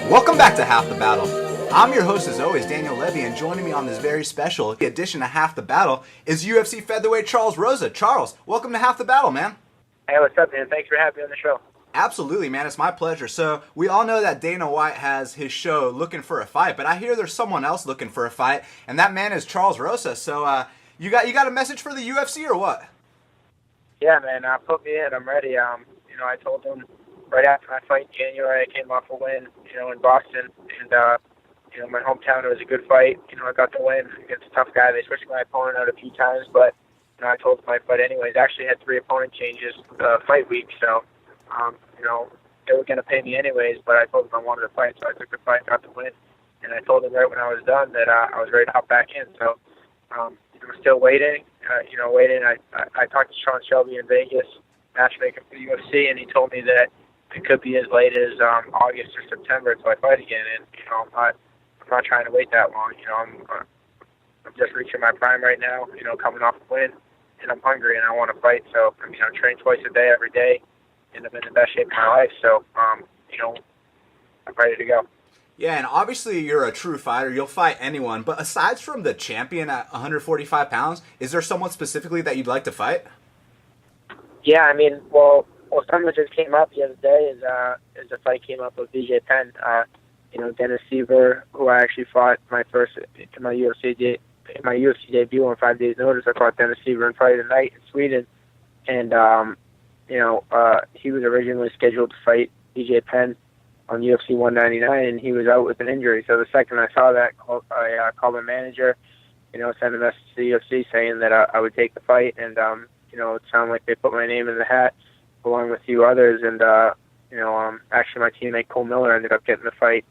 Welcome back to Half the Battle. I'm your host as always, Daniel Levi, and joining me on this very special edition of Half the Battle is UFC featherweight Charles Rosa. Charles, welcome to Half the Battle, man. Hey, what's up, man? Thanks for having me on the show. Absolutely, man. It's my pleasure. So we all know that Dana White has his show Looking for a Fight, but I hear there's someone else looking for a fight, and that man is Charles Rosa. So you got a message for the UFC or what? Yeah, man. Put me in. I'm ready. I told him right after my fight in January, I came off a win, in Boston, and my hometown, it was a good fight. I got the win against a tough guy. They switched my opponent out a few times, but I told him I'd fight anyways. Actually had 3 opponent changes fight week, so they were going to pay me anyways, but I told them I wanted to fight, so I took the fight, got the win, and I told them right when I was done that I was ready to hop back in. So we're still waiting, waiting. I talked to Sean Shelby in Vegas, matchmaker for the UFC, and he told me that it could be as late as August or September until I fight again, and I'm not trying to wait that long. I'm just reaching my prime right now, coming off a win, and I'm hungry and I want to fight. So I train twice a day, every day, and I'm in the best shape of my life. So I'm ready to go. Yeah, and obviously you're a true fighter. You'll fight anyone. But aside from the champion at 145 pounds, is there someone specifically that you'd like to fight? Yeah, well, something that just came up the other day is a fight came up with BJ Penn. Dennis Seaver, who I actually fought in my UFC debut on 5 days' notice. I fought Dennis Seaver on Friday night in Sweden, and he was originally scheduled to fight BJ Penn on UFC 199, and he was out with an injury. So the second I saw that, I called my manager, sent a message to the UFC saying that I would take the fight, and it sounded like they put my name in the hat along with a few others, and actually my teammate Cole Miller ended up getting the fight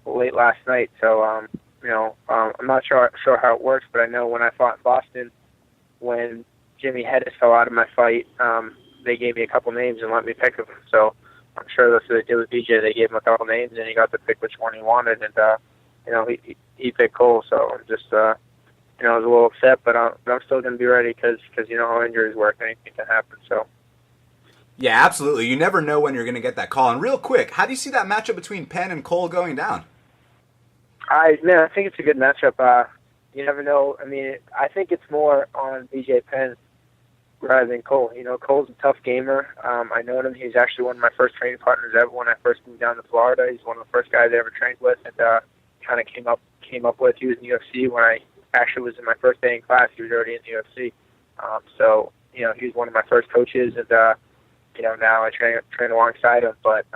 late last night. So I'm not sure how it works, but I know when I fought in Boston, when Jimmy Hedges fell out of my fight, they gave me a couple names and let me pick them. So I'm sure that's what they did with BJ. They gave him a couple names and he got to pick which one he wanted, and he picked Cole. So I'm just I was a little upset, but I'm still going to be ready because how injuries work, anything can happen. So. Yeah, absolutely. You never know when you're going to get that call. And real quick, how do you see that matchup between Penn and Cole going down? I think it's a good matchup. You never know. I think it's more on BJ Penn rather than Cole. Cole's a tough gamer. I know him. He's actually one of my first training partners ever when I first moved down to Florida. He's one of the first guys I ever trained with, and kind of came up with. He was in the UFC when I actually was in my first day in class. He was already in the UFC. So he was one of my first coaches, and now I train alongside him. But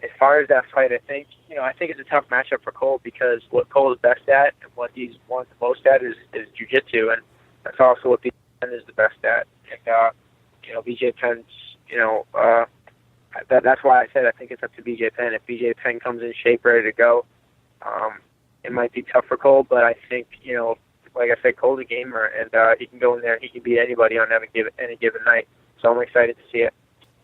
as far as that fight, I think it's a tough matchup for Cole because what Cole is best at and what he's won the most at is jiu-jitsu, and that's also what BJ Penn is the best at. And BJ Penn's, that's why I said I think it's up to BJ Penn. If BJ Penn comes in shape, ready to go, it might be tough for Cole. But I think like I said, Cole's a gamer, and he can go in there, he can beat anybody on any given night. So I'm excited to see it.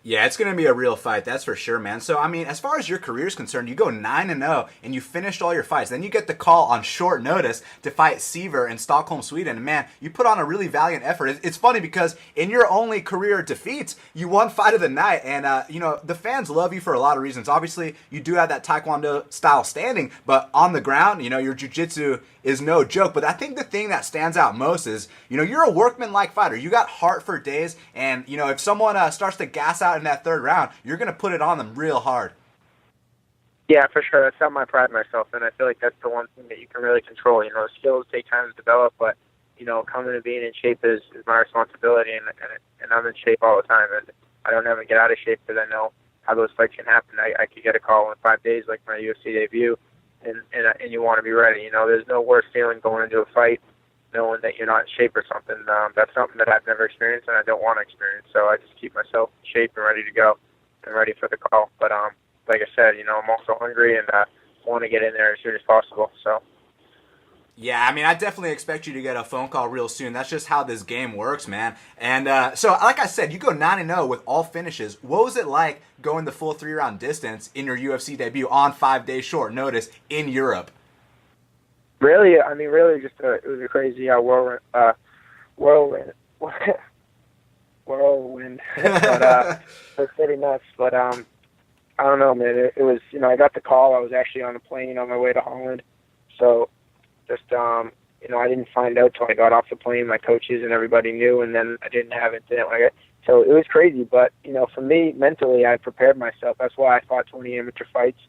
Yeah, it's going to be a real fight, that's for sure, man. So, as far as your career is concerned, you go 9-0, and you finished all your fights. Then you get the call on short notice to fight Seaver in Stockholm, Sweden. And, man, you put on a really valiant effort. It's funny because in your only career defeats, you won Fight of the Night. And, the fans love you for a lot of reasons. Obviously, you do have that Taekwondo-style standing, but on the ground, your jiu-jitsu is no joke. But I think the thing that stands out most is, you're a workman-like fighter. You got heart for days, and, if someone starts to gas out in that third round, you're going to put it on them real hard. Yeah, for sure. That's something I pride myself in. I feel like that's the one thing that you can really control. Skills take time to develop, but, coming and being in shape is my responsibility, and I'm in shape all the time, and I don't ever get out of shape because I know how those fights can happen. I could get a call in 5 days like my UFC debut, and you want to be ready. There's no worse feeling going into a fight knowing that you're not in shape or something. That's something that I've never experienced and I don't want to experience. So I just keep myself in shape and ready to go and ready for the call. But like I said, I'm also hungry and want to get in there as soon as possible. So. Yeah, I definitely expect you to get a phone call real soon. That's just how this game works, man. And so, like I said, you go 9-0 with all finishes. What was it like going the full 3-round distance in your UFC debut on 5 days short notice in Europe? Really, just it was a crazy whirlwind. But it was pretty nuts. But I don't know, man. It was, I got the call. I was actually on a plane on my way to Holland. So just, I didn't find out till I got off the plane. My coaches and everybody knew, and then I didn't have incident like it. So it was crazy. But, for me, mentally, I prepared myself. That's why I fought 20 amateur fights.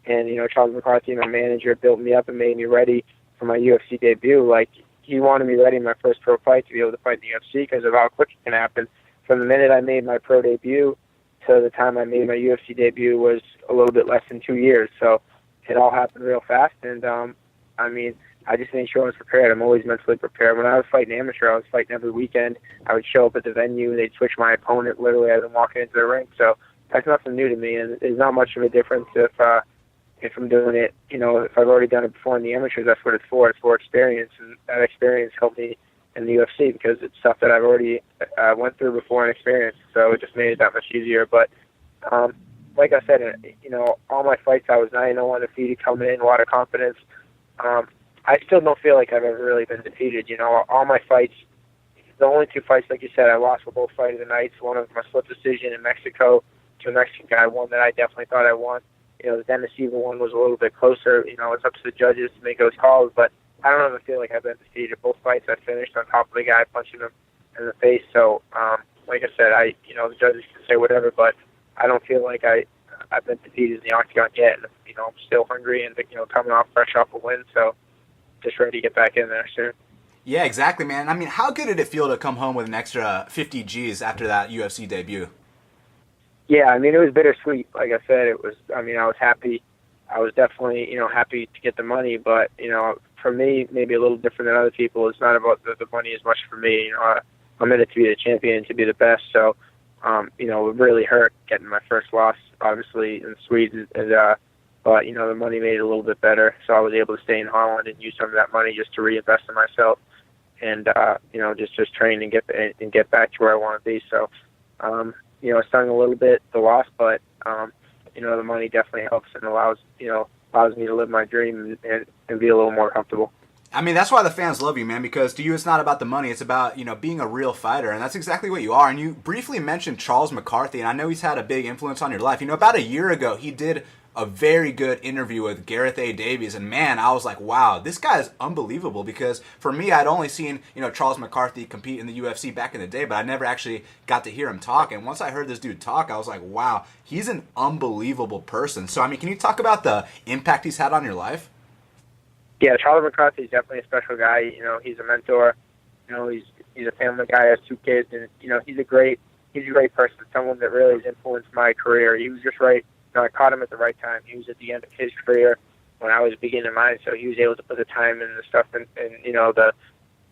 And, Charles McCarthy, my manager, built me up and made me ready for my UFC debut. Like, he wanted me ready in my first pro fight to be able to fight in the UFC because of how quick it can happen. From the minute I made my pro debut to the time I made my UFC debut was a little bit less than 2 years. So it all happened real fast. And, I just made sure I was prepared. I'm always mentally prepared. When I was fighting amateur, I was fighting every weekend. I would show up at the venue. They'd switch my opponent literally as I'm walking into the ring. So that's nothing new to me. And there's not much of a difference if I'm doing it, if I've already done it before in the amateurs. That's what it's for. It's for experience. And that experience helped me in the UFC because it's stuff that I've already went through before and experienced. So it just made it that much easier. But like I said, all my fights I was 9-0 undefeated coming in, a lot of confidence. I still don't feel like I've ever really been defeated. All my fights, the only 2 fights, like you said, I lost were both fight of the nights. One of them a split decision in Mexico to a Mexican guy, one that I definitely thought I won. The Daniel Levi one was a little bit closer. It's up to the judges to make those calls, but I don't ever feel like I've been defeated. Both fights I finished on top of the guy, punching him in the face. So, like I said, the judges can say whatever, but I don't feel like I've been defeated in the octagon yet. And, I'm still hungry and, coming off fresh off a win. So, just ready to get back in there soon. Yeah, exactly, man. I mean, how good did it feel to come home with an extra 50 G's after that UFC debut? Yeah, it was bittersweet. Like I said, I was happy. I was definitely, happy to get the money, but, for me, maybe a little different than other people. It's not about the money as much for me. I'm in it to be the champion, to be the best. So, it really hurt getting my first loss, obviously, in Sweden. But, the money made it a little bit better. So I was able to stay in Holland and use some of that money just to reinvest in myself and, just train and get back to where I want to be. So, it stung a little bit, the loss, but, the money definitely helps and allows me to live my dream and be a little more comfortable. I mean, that's why the fans love you, man, because to you it's not about the money, it's about, being a real fighter, and that's exactly what you are. And you briefly mentioned Charles McCarthy, and I know he's had a big influence on your life. About a year ago, he did a very good interview with Gareth A. Davies, and man, I was like, wow, this guy is unbelievable, because for me, I'd only seen, Charles McCarthy compete in the UFC back in the day, but I never actually got to hear him talk, and once I heard this dude talk, I was like, wow, he's an unbelievable person. So, can you talk about the impact he's had on your life? Yeah, Charles McCarthy is definitely a special guy. He's a mentor. He's a family guy, has 2 kids, and he's a great person. Someone that really has influenced my career. He was just right. I caught him at the right time. He was at the end of his career when I was beginning mine, so he was able to put the time and the stuff and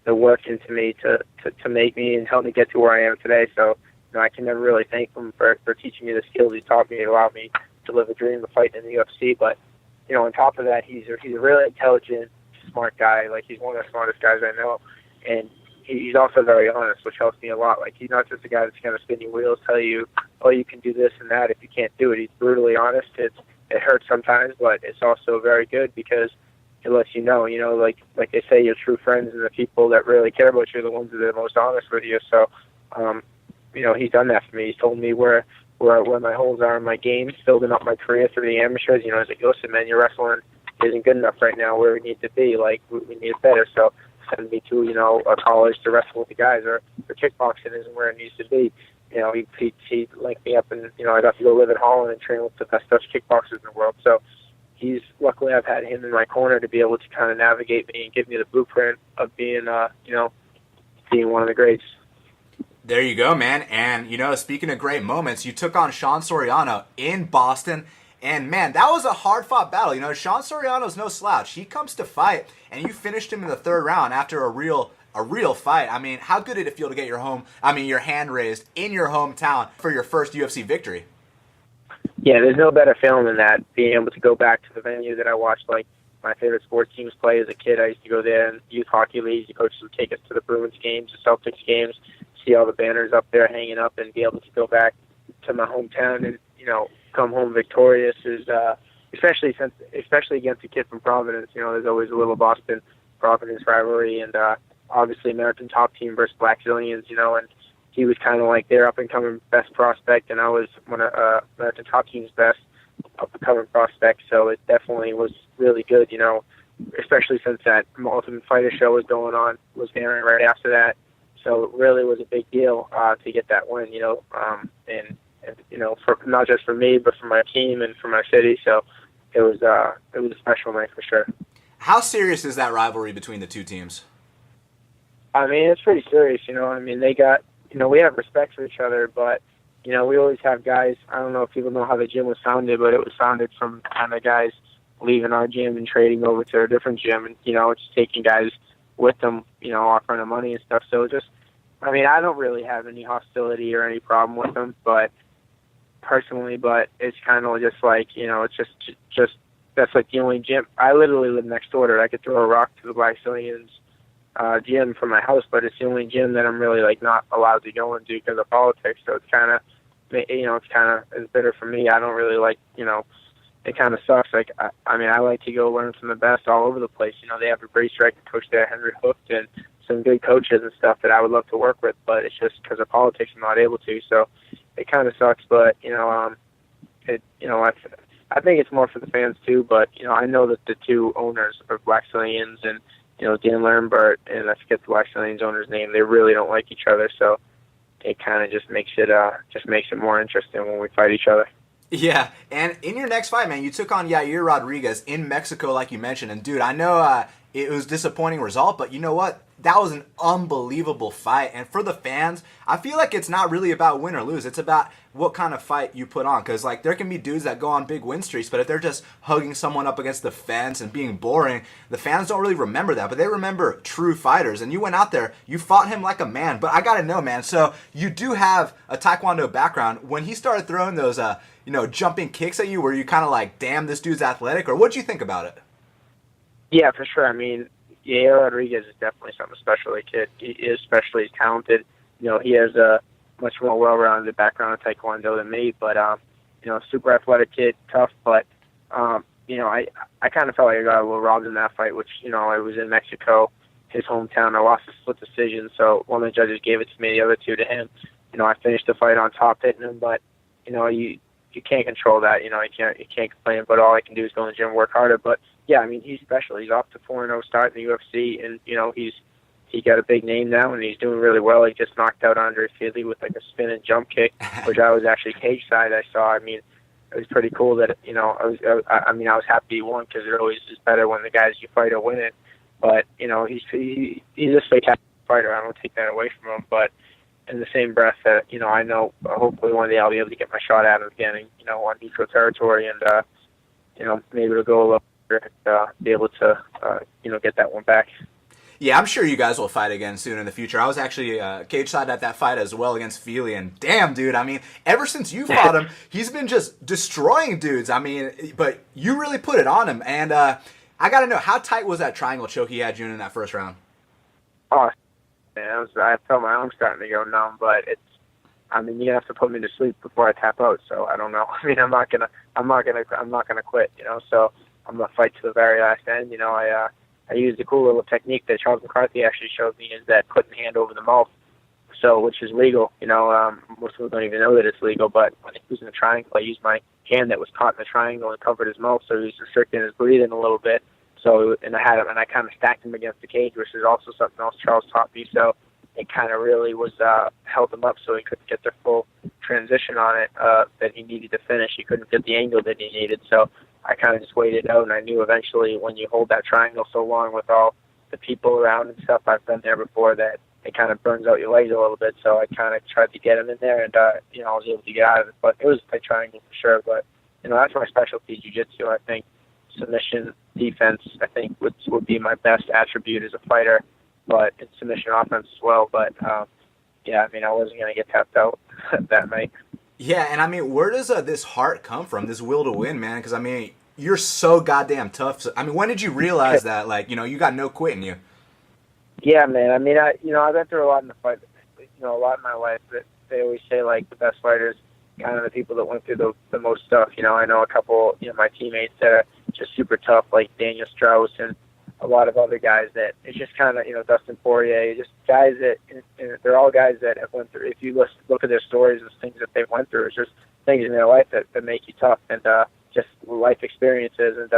the work into me to make me and help me get to where I am today. So I can never really thank him for teaching me the skills he taught me, allowed me to live a dream of fighting in the UFC. But on top of that, he's a really intelligent, smart guy. Like, he's one of the smartest guys I know, and he's also very honest, which helps me a lot. Like, he's not just a guy that's going to spin your wheels, tell you, oh, you can do this and that if you can't do it. He's brutally honest. It hurts sometimes, but it's also very good because it lets you know, like they say, your true friends and the people that really care about you are the ones that are the most honest with you. So, he's done that for me. He's told me where my holes are in my game, building up my career through the amateurs. He's like, listen, man, your wrestling isn't good enough right now where we need to be. Like, we need it better. So send me to, a college to wrestle with the guys, or kickboxing isn't where it needs to be. He linked me up, and, I got to go live in Holland and train with the best Dutch kickboxers in the world. So luckily I've had him in my corner to be able to kind of navigate me and give me the blueprint of being, being one of the greats. There you go, man. And, speaking of great moments, you took on Sean Soriano in Boston. And, man, that was a hard-fought battle. Sean Soriano's no slouch. He comes to fight, and you finished him in the 3rd round after a real fight. How good did it feel to get your hand raised in your hometown for your first UFC victory? Yeah, there's no better feeling than that, being able to go back to the venue that I watched, like, my favorite sports teams play as a kid. I used to go there in youth hockey leagues. The coaches would take us to the Bruins games, the Celtics games, see all the banners up there hanging up, and be able to go back to my hometown and, come home victorious is, especially against a kid from Providence. There's always a little Boston-Providence rivalry, and obviously American top team versus Black Zillions, and he was kind of like their up-and-coming best prospect, and I was one of American top team's best. up-and-coming prospect. So it definitely was really good, especially since that Ultimate Fighter show was airing right after that. So it really was a big deal to get that win, and for not just for me, but for my team and for my city. So it was a special night for sure. How serious is that rivalry between the two teams? I mean, it's pretty serious, they got, we have respect for each other, but, we always have guys, I don't know if people know how the gym was founded, but it was founded from kind of guys leaving our gym and trading over to a different gym and, just taking guys with them, offering them money and stuff. So I don't really have any hostility or any problem with them, but personally, but it's kind of just like, it's just that's like the only gym. I literally live next door to it. I could throw a rock to the Black Stallions gym from my house, but it's the only gym that I'm really like not allowed to go into because of politics. So it's kind of, it's bitter for me. I don't really like, it kind of sucks. Like, I like to go learn from the best all over the place. They have a great striking coach there, Henry Hooked, and some good coaches and stuff that I would love to work with, but it's just because of politics I'm not able to. So it kind of sucks, but, I think it's more for the fans too, but, I know that the two owners of Black Stallions and, Dan Lambert, and I forget the Black Stallions owner's name, they really don't like each other, so it kind of just makes it more interesting when we fight each other. Yeah, and in your next fight, man, you took on Yair Rodriguez in Mexico, like you mentioned, and dude, I know it was a disappointing result, but you know what? That was an unbelievable fight, and for the fans, I feel like it's not really about win or lose. It's about what kind of fight you put on, because like there can be dudes that go on big win streaks, but if they're just hugging someone up against the fence and being boring, the fans don't really remember that, but they remember true fighters, and you went out there, you fought him like a man. But I gotta know, man, so you do have a Taekwondo background. When he started throwing those jumping kicks at you, were you kind of like, damn, this dude's athletic, or what'd you think about it? Yeah, for sure. Yair Rodriguez is definitely something special. The kid, he is especially talented. He has a much more well-rounded background in Taekwondo than me, but, super athletic kid, tough, but, I kind of felt like I got a little robbed in that fight, which, I was in Mexico, his hometown. I lost a split decision, so one of the judges gave it to me, the other two to him. I finished the fight on top, hitting him, but, you can't control that. You can't complain, but all I can do is go in the gym and work harder. But yeah, he's special. He's off to 4-0 start in the UFC, and he got a big name now, and he's doing really well. He just knocked out Andre Fili with like a spin and jump kick, which I was actually cage side. I saw. It was pretty cool that I was happy he won, because it always is better when the guys you fight are winning. But he's a spectacular fighter. I don't take that away from him, but in the same breath that, I know hopefully one day I'll be able to get my shot at him again, on neutral territory, and, maybe it'll go a little bit, be able to, get that one back. Yeah, I'm sure you guys will fight again soon in the future. I was actually cage side at that fight as well against Fili, and damn, dude, ever since you fought him, he's been just destroying dudes. But you really put it on him, and I got to know, how tight was that triangle choke he had you in that first round? Oh, I felt my arm starting to go numb, but you're gonna have to put me to sleep before I tap out. So I don't know. I'm not gonna quit. So I'm gonna fight to the very last end. I used a cool little technique that Charles McCarthy actually showed me, is that putting the hand over the mouth. So, which is legal. Most people don't even know that it's legal, but when he was in the triangle, I used my hand that was caught in the triangle and covered his mouth, so he was restricting his breathing a little bit. So, and I had him, and I kind of stacked him against the cage, which is also something else Charles taught me. So it kind of really was held him up so he couldn't get the full transition on it that he needed to finish. He couldn't get the angle that he needed. So I kind of just waited out, and I knew eventually when you hold that triangle so long with all the people around and stuff, I've been there before, that it kind of burns out your legs a little bit. So I kind of tried to get him in there, and I was able to get out of it. But it was a tight triangle for sure. But that's my specialty, jiu-jitsu. I think submission defense, I think, would be my best attribute as a fighter, but in submission offense as well. But I wasn't going to get tapped out that night. Yeah, and where does this heart come from, this will to win, man? Because you're so goddamn tough. So, when did you realize that, you got no quit in you? Yeah, man. I've been through a lot in the fight. A lot in my life. That they always say, like, the best fighters, kind of the people that went through the most stuff. I know a couple, my teammates that are just super tough, like Daniel Strauss and a lot of other guys that it's just kind of, Dustin Poirier, just guys that, they're all guys that have went through, if you look at their stories and things that they've went through, it's just things in their life that make you tough. And, just life experiences. And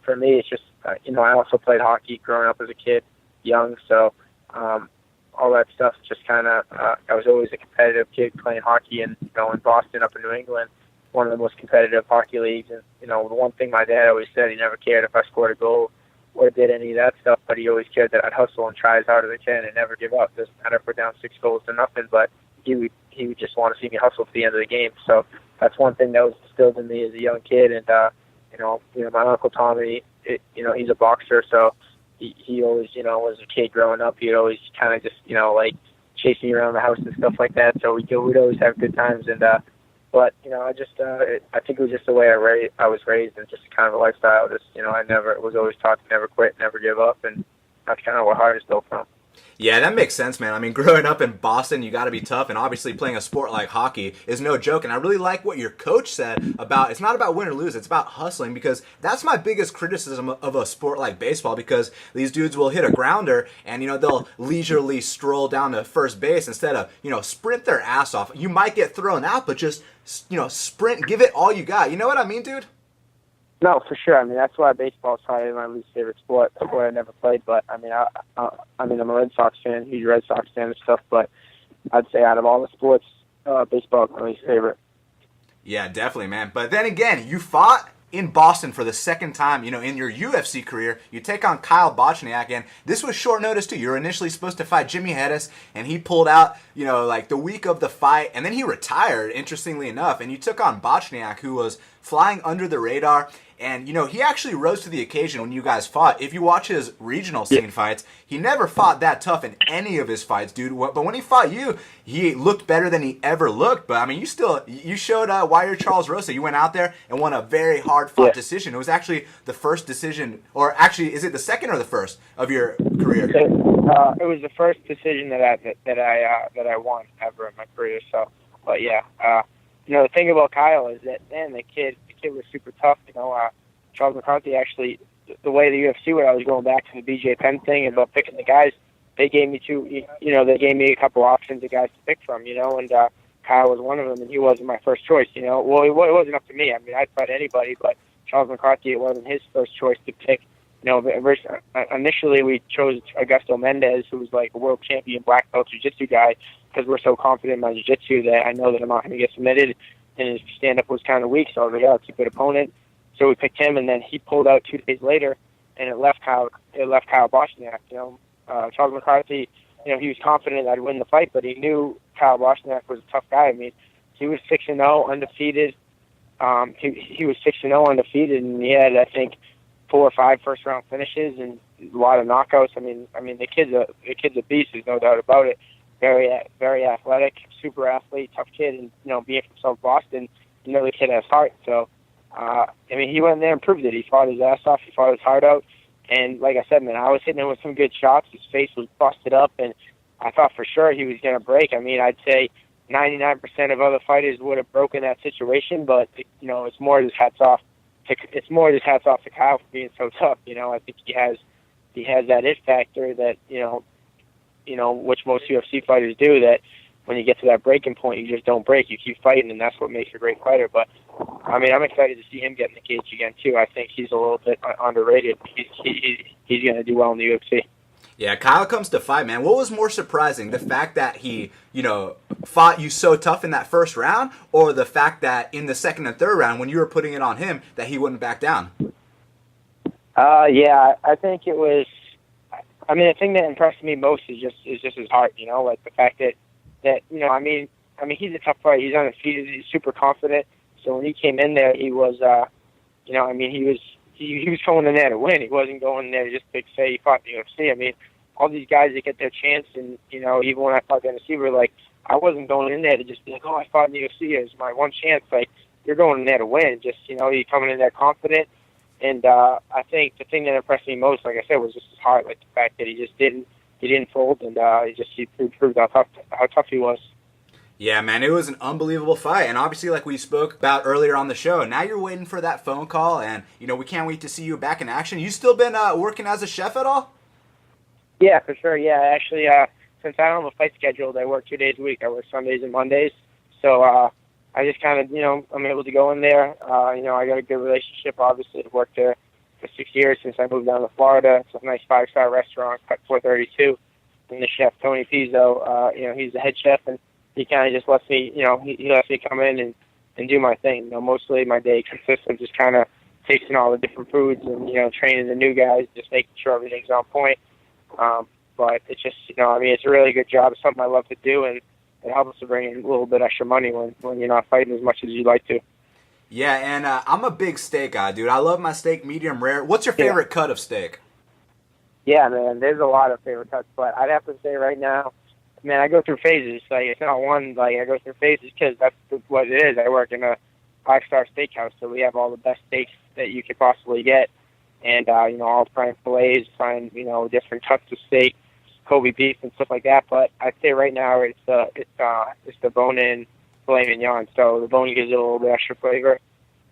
for me, it's just I also played hockey growing up as a kid, young, so all that stuff just kind of I was always a competitive kid playing hockey, and in Boston, up in New England, one of the most competitive hockey leagues. And the one thing my dad always said, he never cared if I scored a goal or did any of that stuff, but he always cared that I'd hustle and try as hard as I can and never give up. Doesn't matter if we're down 6 goals to nothing, but he would just want to see me hustle to the end of the game. So that's one thing that was instilled in me as a young kid. And my Uncle Tommy, he's a boxer, so he always, was a kid growing up. He'd always kind of just, like chase me around the house and stuff like that. So we'd always have good times. And but I think it was just the way I was raised, and just kind of a lifestyle. Just I was always taught to never quit, never give up, and that's kind of where heart is built from. Yeah, that makes sense, man. I mean, growing up in Boston, you got to be tough, and obviously playing a sport like hockey is no joke. And I really like what your coach said about it's not about win or lose, it's about hustling, because that's my biggest criticism of a sport like baseball, because these dudes will hit a grounder and, they'll leisurely stroll down to first base instead of, sprint their ass off. You might get thrown out, but just, sprint, give it all you got. You know what I mean, dude? No, for sure. I mean, that's why baseball is probably my least favorite sport. A sport I never played, but I mean, I'm a Red Sox fan, huge Red Sox fan and stuff. But I'd say out of all the sports, baseball is my least favorite. Yeah, definitely, man. But then again, you fought in Boston for the second time, in your UFC career. You take on Kyle Bochniak, and this was short notice too. You were initially supposed to fight Jimmy Hedges, and he pulled out, like the week of the fight, and then he retired, interestingly enough, and you took on Bochniak, who was flying under the radar. And, he actually rose to the occasion when you guys fought. If you watch his regional scene fights, he never fought that tough in any of his fights, dude. But when he fought you, he looked better than he ever looked. But, I mean, you showed why you're Charles Rosa. You went out there and won a very hard-fought decision. It was actually the first decision, or actually, is it the second or the first of your career? It was the first decision that I won ever in my career. So, but yeah, the thing about Kyle is that, man, the kid was super tough. Charles McCarthy actually, the way the UFC went, I was going back to the BJ Penn thing about picking the guys. They gave me they gave me a couple options of guys to pick from, and Kyle was one of them, and he wasn't my first choice, Well, it wasn't up to me. I mean, I'd fight anybody, but Charles McCarthy, it wasn't his first choice to pick. Initially we chose Augusto Mendez, who was like a world champion black belt jiu-jitsu guy, because we're so confident in my jiu-jitsu that I know that I'm not going to get submitted, and his stand-up was kind of weak, so I was like, I'll keep an opponent. So we picked him, and then he pulled out 2 days later, and it left Kyle Bochniak. Charles McCarthy, he was confident I'd win the fight, but he knew Kyle Bochniak was a tough guy. I mean, he was 6-0, undefeated. He was 6-0, undefeated, and he had, I think, 4 or 5 first-round finishes and a lot of knockouts. I mean, the kid's a beast. There's no doubt about it. Very, very athletic, super athlete, tough kid, and being from South Boston, the kid has heart. So, he went in there and proved it. He fought his ass off. He fought his heart out. And like I said, man, I was hitting him with some good shots. His face was busted up, and I thought for sure he was going to break. I mean, I'd say 99% of other fighters would have broken that situation, but it's more just hats off to Kyle for being so tough. I think he has that it factor that which most UFC fighters do, that when you get to that breaking point, you just don't break. You keep fighting, and that's what makes a great fighter. But, I mean, I'm excited to see him get in the cage again, too. I think he's a little bit underrated. He's going to do well in the UFC. Yeah, Kyle comes to fight, man. What was more surprising, the fact that he, fought you so tough in that first round, or the fact that in the second and third round, when you were putting it on him, that he wouldn't back down? Yeah, I think it was. I mean, the thing that impressed me most is just his heart. Like the fact that I mean, he's a tough fighter. He's undefeated. He's super confident. So when he came in there, he was, he was going in there to win. He wasn't going in there to just say he fought in the UFC. I mean, all these guys that get their chance, and even when I fought Daniel Levi, like, I wasn't going in there to just be like, oh, I fought in the UFC. It's my one chance. Like, you're going in there to win. Just you're coming in there confident. And I think the thing that impressed me most, like I said, was just his heart. Like the fact that he didn't fold, and he proved how tough he was. Yeah, man, it was an unbelievable fight, and obviously, like we spoke about earlier on the show, now you're waiting for that phone call, and we can't wait to see you back in action. You still been working as a chef at all? Yeah, for sure. Yeah, actually, since I don't have a fight scheduled, I work 2 days a week. I work Sundays and Mondays. So I just kind of, I'm able to go in there. I got a good relationship. Obviously, I've worked there for 6 years since I moved down to Florida. It's a nice 5-star restaurant, Cut 432. And the chef, Tony Pizzo, he's the head chef, and he kind of just lets me, he lets me come in and do my thing. Mostly my day consists of just kind of tasting all the different foods and, training the new guys, just making sure everything's on point. But it's just, it's a really good job. It's something I love to do, and it helps to bring in a little bit extra money when you're not fighting as much as you'd like to. Yeah, and I'm a big steak guy, dude. I love my steak medium rare. What's your favorite cut of steak? Yeah, man, there's a lot of favorite cuts, but I'd have to say right now, man, I go through phases. Like, it's not one, I go through phases because that's what it is. I work in a 5-star steakhouse, so we have all the best steaks that you could possibly get. And, I'll try and fillets, find, different cuts of steak, Kobe beef and stuff like that. But I'd say right now it's the bone-in filet mignon. So the bone gives it a little bit extra flavor,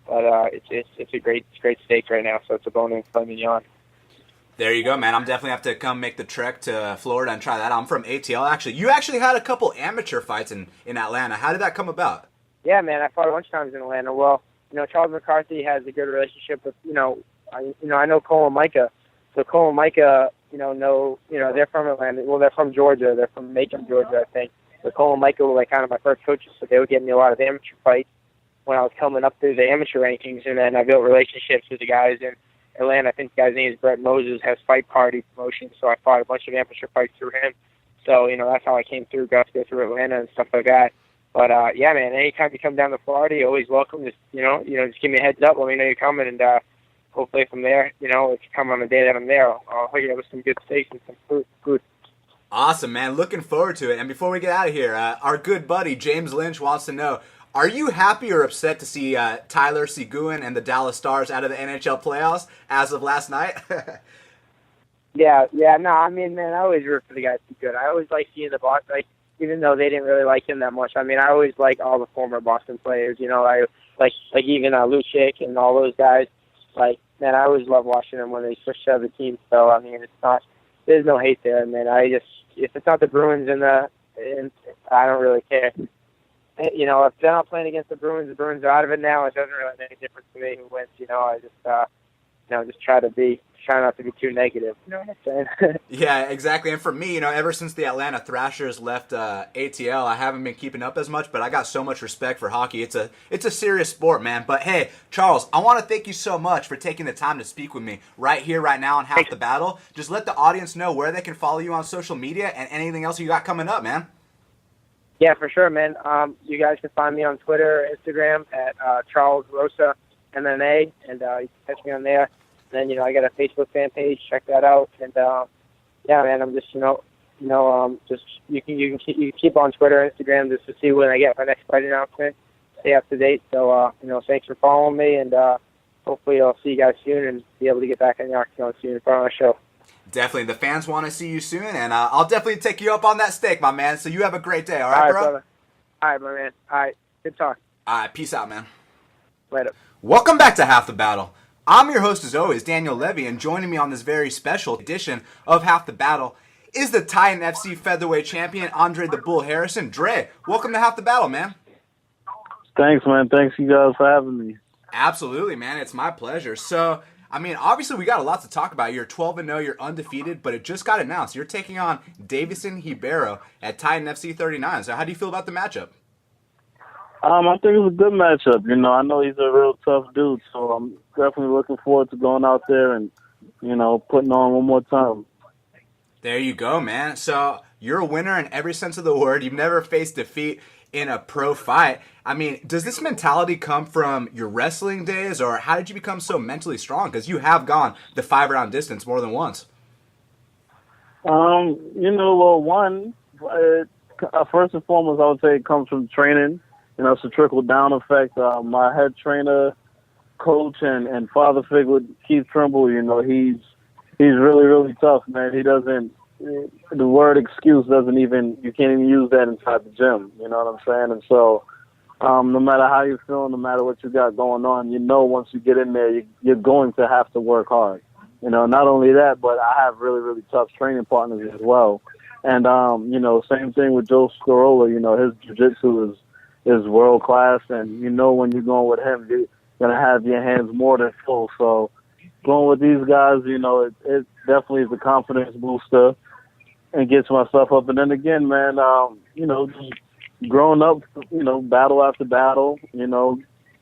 but it's a great steak right now. So it's a bone-in filet mignon. There you go, man. I'm definitely have to come make the trek to Florida and try that. I'm from ATL, actually. You actually had a couple amateur fights in Atlanta. How did that come about? Yeah, man, I fought a bunch of times in Atlanta. Well, Charles McCarthy has a good relationship with, I know Cole and Micah. So Cole and Micah, they're from Atlanta. Well, they're from Georgia. They're from Macon, Georgia, I think. So Cole and Micah were kind of my first coaches, so they would get me a lot of amateur fights when I was coming up through the amateur rankings, and then I built relationships with the guys in Atlanta. I think the guy's name is Brett Moses, has Fight Party Promotion, so I fought a bunch of amateur fights through him. So, that's how I came through, got to go through Atlanta and stuff like that. But, yeah, man, anytime you come down to Florida, you're always welcome. Just, just give me a heads up, let me know you're coming, and hopefully from there, if you come on the day that I'm there, I'll hook you up with some good steaks and some food. Awesome, man. Looking forward to it. And before we get out of here, our good buddy James Lynch wants to know, are you happy or upset to see Tyler Seguin and the Dallas Stars out of the NHL playoffs as of last night? Yeah, no, I mean, man, I always root for the guys to be good. I always like seeing the Boston, even though they didn't really like him that much. I mean, I always like all the former Boston players, I like even Lucic and all those guys. Man, I always love watching them when they switch to other teams. So, I mean, there's no hate there, man. If it's not the Bruins I don't really care. If they're not playing against the Bruins are out of it now. It doesn't really make a difference to me who wins. I just try not to be too negative. You know what I'm saying? Yeah, exactly. And for me, ever since the Atlanta Thrashers left ATL, I haven't been keeping up as much, but I got so much respect for hockey. It's a serious sport, man. But hey, Charles, I want to thank you so much for taking the time to speak with me right here, right now on Half the Battle. Just let the audience know where they can follow you on social media and anything else you got coming up, man. Yeah, for sure, man. You guys can find me on Twitter, Instagram at Charles Rosa MMA, and you can catch me on there. Then I got a Facebook fan page. Check that out. And yeah, man, I'm just just you can keep on Twitter, Instagram, just to see when I get my next fight announcement. Stay up to date. So thanks for following me, and hopefully I'll see you guys soon and be able to get back on the octagon soon for our show. Definitely, the fans want to see you soon, and I'll definitely take you up on that steak, my man. So you have a great day. All right, bro. Brother. All right, my man. All right, good talk. All right, peace out, man. Later. Welcome back to Half the Battle. I'm your host, as always, Daniel Levi, and joining me on this very special edition of Half the Battle is the Titan FC featherweight champion, Andre the Bull Harrison. Dre, welcome to Half the Battle, man. Thanks, man. Thanks, you guys, for having me. Absolutely, man. It's my pleasure. So, I mean, obviously we got a lot to talk about. You're 12-0, you're undefeated, but it just got announced. You're taking on Davison Ribeiro at Titan FC 39. So how do you feel about the matchup? I think it's a good matchup. I know he's a real tough dude, so I'm definitely looking forward to going out there and, putting on one more time. There you go, man. So you're a winner in every sense of the word. You've never faced defeat in a pro fight. I mean, does this mentality come from your wrestling days, or how did you become so mentally strong? Because you have gone the 5-round distance more than once. Well, first and foremost, I would say it comes from training. It's a trickle-down effect. My head trainer, coach, and father figure, Keith Trimble, he's really, really tough, man. He doesn't, the word excuse doesn't even, you can't even use that inside the gym, you know what I'm saying? And so, no matter how you're feeling, no matter what you got going on, once you get in there, you're going to have to work hard. Not only that, but I have really, really tough training partners as well. And, same thing with Joe Scarola, his jiu-jitsu is world class, and you know when you're going with him, you're gonna have your hands more than full. So going with these guys, you know, it definitely is a confidence booster and gets myself up. And then again, man, you know, growing up, you know, battle after battle, you know,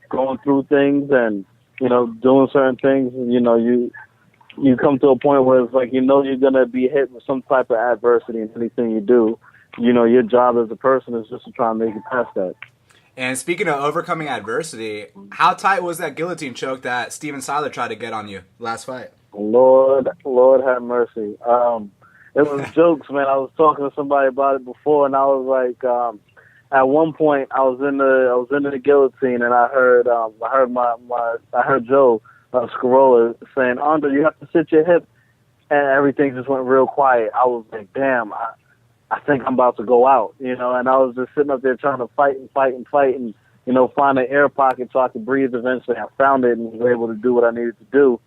going through things and, you know, doing certain things, you know, you come to a point where it's like, you know, you're going to be hit with some type of adversity in anything you do. You know, your job as a person is just to try and make it past that. And speaking of overcoming adversity, how tight was that guillotine choke that Steven Siler tried to get on you last fight? Lord have mercy. It was jokes, man. I was talking to somebody about it before, and I was like, at one point, I was in the guillotine, and I heard Joe Scarola saying, "Andre, you have to sit your hip," and everything just went real quiet. I was like, "Damn, I think I'm about to go out," you know. And I was just sitting up there trying to fight, and you know, find an air pocket so I could breathe. Eventually, I found it and was able to do what I needed to do.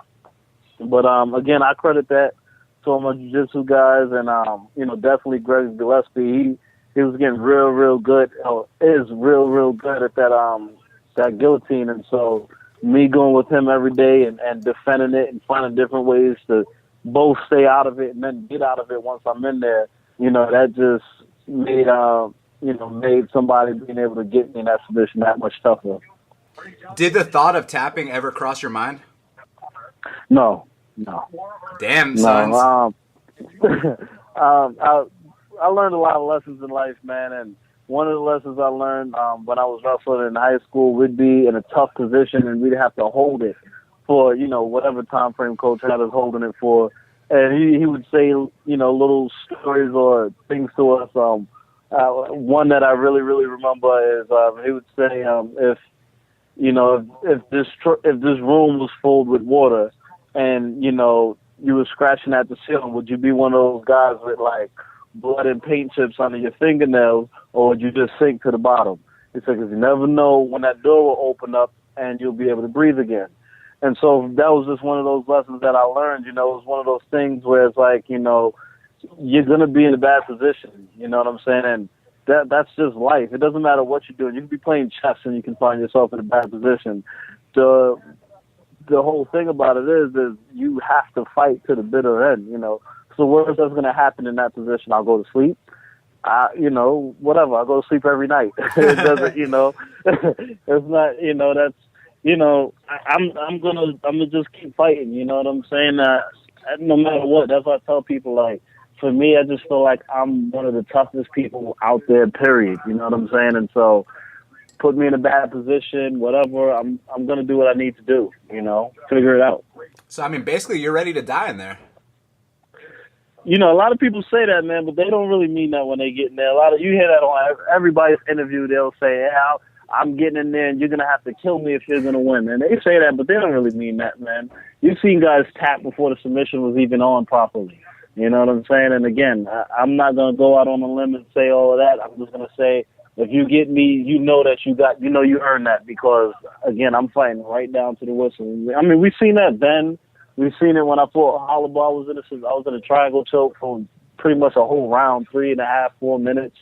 But again, I credit that to all my jiu-jitsu guys, and you know, definitely Greg Gillespie. He was getting real good. Is real good at that guillotine, and so me going with him every day and defending it and finding different ways to both stay out of it and then get out of it once I'm in there. You know, that just made somebody being able to get me in that position that much tougher. Did the thought of tapping ever cross your mind? No. Damn, sons. I learned a lot of lessons in life, man, and one of the lessons I learned when I was wrestling in high school, we'd be in a tough position and we'd have to hold it for, you know, whatever time frame coach had us holding it for. And he would say, you know, little stories or things to us. One that I really remember is he would say, if this room was filled with water and, you know, you were scratching at the ceiling, would you be one of those guys with like blood and paint chips under your fingernails, or would you just sink to the bottom? It's like, 'cause you never know when that door will open up and you'll be able to breathe again. And so that was just one of those lessons that I learned. You know, it was one of those things where it's like, you know, you're going to be in a bad position. You know what I'm saying? And that's just life. It doesn't matter what you're doing. You can be playing chess and you can find yourself in a bad position. The whole thing about it is you have to fight to the bitter end, you know. So worst that's going to happen in that position, I'll go to sleep. You know, whatever. I go to sleep every night. It doesn't, you know, it's not, you know, that's, you know, I'm gonna just keep fighting. You know what I'm saying? No matter what, that's what I tell people. Like, for me, I just feel like I'm one of the toughest people out there. Period. You know what I'm saying? And so, put me in a bad position, whatever. I'm gonna do what I need to do. You know, figure it out. So I mean, basically, you're ready to die in there. You know, a lot of people say that, man, but they don't really mean that when they get in there. You hear that on everybody's interview. They'll say, "Hey, I'm getting in there, and you're gonna have to kill me if you're gonna win." And they say that, but they don't really mean that, man. You've seen guys tap before the submission was even on properly. You know what I'm saying? And again, I'm not gonna go out on a limb and say all of that. I'm just gonna say, if you get me, you know that you earned that, because again, I'm fighting right down to the whistle. I mean, we've seen that then. We've seen it when I fought Holloway. I was in a triangle choke for pretty much a whole round, 3.5, 4 minutes.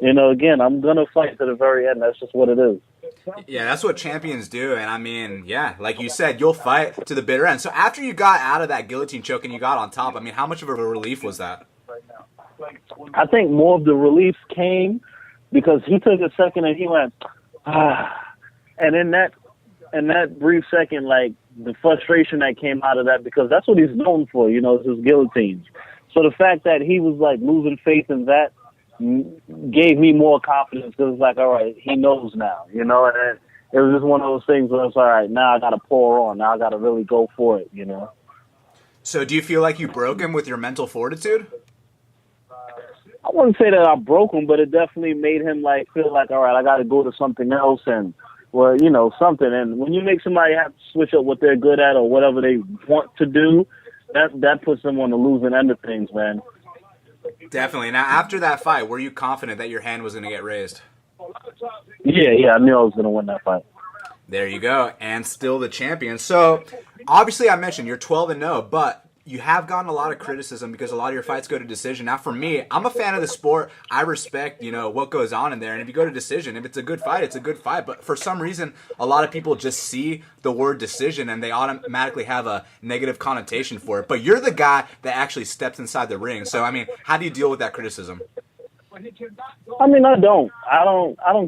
You know, again, I'm going to fight to the very end. That's just what it is. Yeah, that's what champions do. And I mean, yeah, like you said, you'll fight to the bitter end. So after you got out of that guillotine choke and you got on top, I mean, how much of a relief was that? I think more of the relief came because he took a second and he went, ah. And in that brief second, like, the frustration that came out of that, because that's what he's known for, you know, is his guillotines. So the fact that he was, like, losing faith in that gave me more confidence, because it's like, all right, he knows now, you know, and it was just one of those things where it's all right, now I got to pour on, now I got to really go for it, you know. So do you feel like you broke him with your mental fortitude? I wouldn't say that I broke him, but it definitely made him like feel like, all right, I got to go to something else and, well, you know, something. And when you make somebody have to switch up what they're good at or whatever they want to do, that puts them on the losing end of things, man. Definitely. Now, after that fight, were you confident that your hand was going to get raised? Yeah, I knew I was going to win that fight. There you go, and still the champion. So, obviously, I mentioned you're 12-0, but you have gotten a lot of criticism because a lot of your fights go to decision. Now, for me, I'm a fan of the sport. I respect, what goes on in there. And if you go to decision, if it's a good fight, it's a good fight. But for some reason, a lot of people just see the word decision and they automatically have a negative connotation for it. But you're the guy that actually steps inside the ring. So, I mean, how do you deal with that criticism? I mean, I don't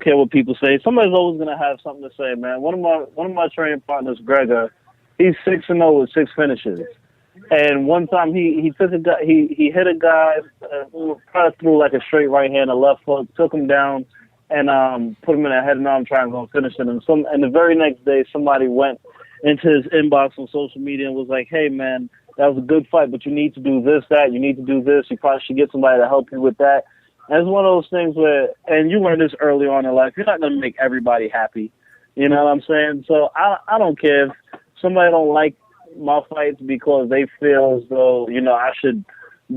care what people say. Somebody's always gonna have something to say, man. One of my training partners, Gregor, he's 6-0 with 6 finishes. And one time he took a guy, he hit a guy, kind of threw like a straight right hand, a left hook, took him down, and put him in a head and arm triangle and finished him. And the very next day, somebody went into his inbox on social media and was like, "Hey, man, that was a good fight, but you need to do this, that. You need to do this. You probably should get somebody to help you with that." And it's one of those things where, and you learn this early on in life, you're not going to make everybody happy. You know what I'm saying? So I don't care if somebody don't like my fights because they feel as though, I should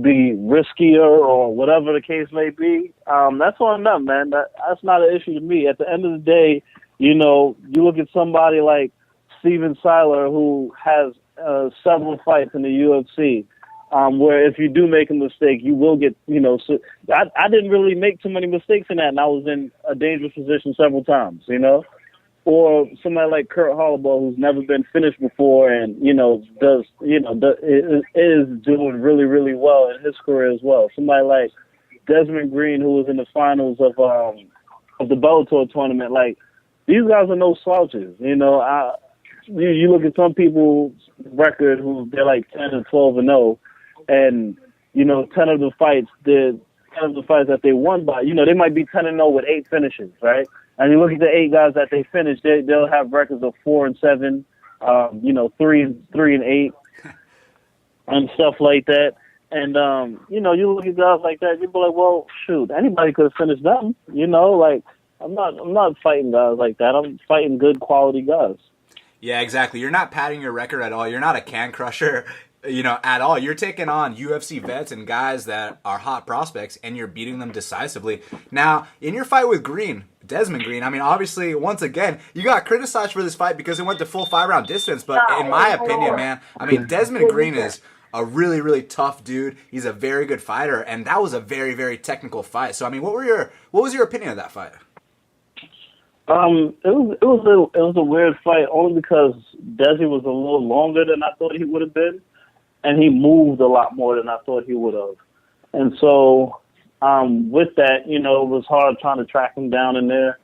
be riskier or whatever the case may be. That's on them, man. That's not an issue to me. At the end of the day, you look at somebody like Steven Siler, who has several fights in the UFC, where if you do make a mistake, you will get, so I didn't really make too many mistakes in that, and I was in a dangerous position several times, Or somebody like Kurt Holloway, who's never been finished before and, is doing really, really well in his career as well. Somebody like Desmond Green, who was in the finals of the Bellator tournament. Like, these guys are no slouches, You look at some people's record who they're like 10 and 12-0, and 10 of the fights that they won by, they might be 10-0 with 8 finishes, right? And you look at the 8 guys that they finished, they'll have records of 4-7, 3-8, and stuff like that. And you look at guys like that, you'd be like, well, shoot, anybody could have finished them, Like, I'm not fighting guys like that. I'm fighting good quality guys. Yeah, exactly. You're not padding your record at all. You're not a can crusher, at all. You're taking on UFC vets and guys that are hot prospects, and you're beating them decisively. Now, in your fight with Desmond Green, I mean, obviously, once again, you got criticized for this fight because it went to full 5-round distance. But in my opinion, man, I mean, Desmond Green is a really, really tough dude. He's a very good fighter, and that was a very, very technical fight. So, I mean, what was your opinion of that fight? It was a weird fight only because Desi was a little longer than I thought he would have been, and he moved a lot more than I thought he would have. And so, with that, it was hard trying to track him down in there.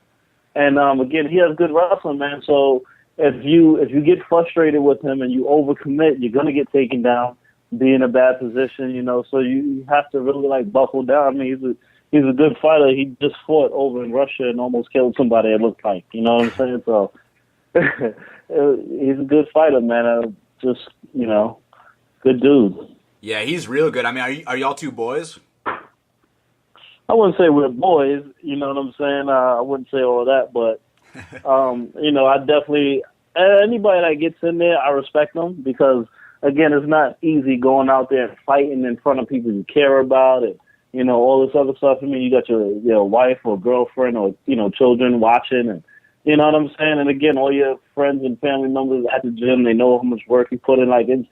And again, he has good wrestling, man. So if you get frustrated with him and you overcommit, you're gonna get taken down, be in a bad position, So you have to really buckle down. I mean, he's a good fighter. He just fought over in Russia and almost killed somebody, it looked like. You know what I'm saying? So he's a good fighter, man. Just, good dude. Yeah, he's real good. I mean, are y'all two boys? I wouldn't say we're boys, you know what I'm saying? I wouldn't say all that, but, I definitely, anybody that gets in there, I respect them because, again, it's not easy going out there and fighting in front of people you care about and, all this other stuff. I mean, you got your wife or girlfriend or, children watching and, you know what I'm saying? And again, all your friends and family members at the gym, they know how much work you put in. Like, it's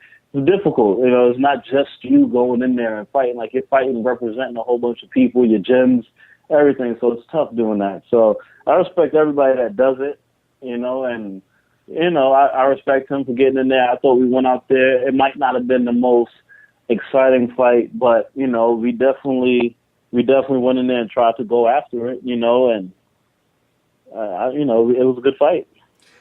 difficult. It's not just you going in there and fighting. Like, you're fighting representing a whole bunch of people, your gyms, everything. So it's tough doing that. So I respect everybody that does it, and, I respect him for getting in there. I thought we went out there. It might not have been the most exciting fight, but, we definitely went in there and tried to go after it, and, it was a good fight.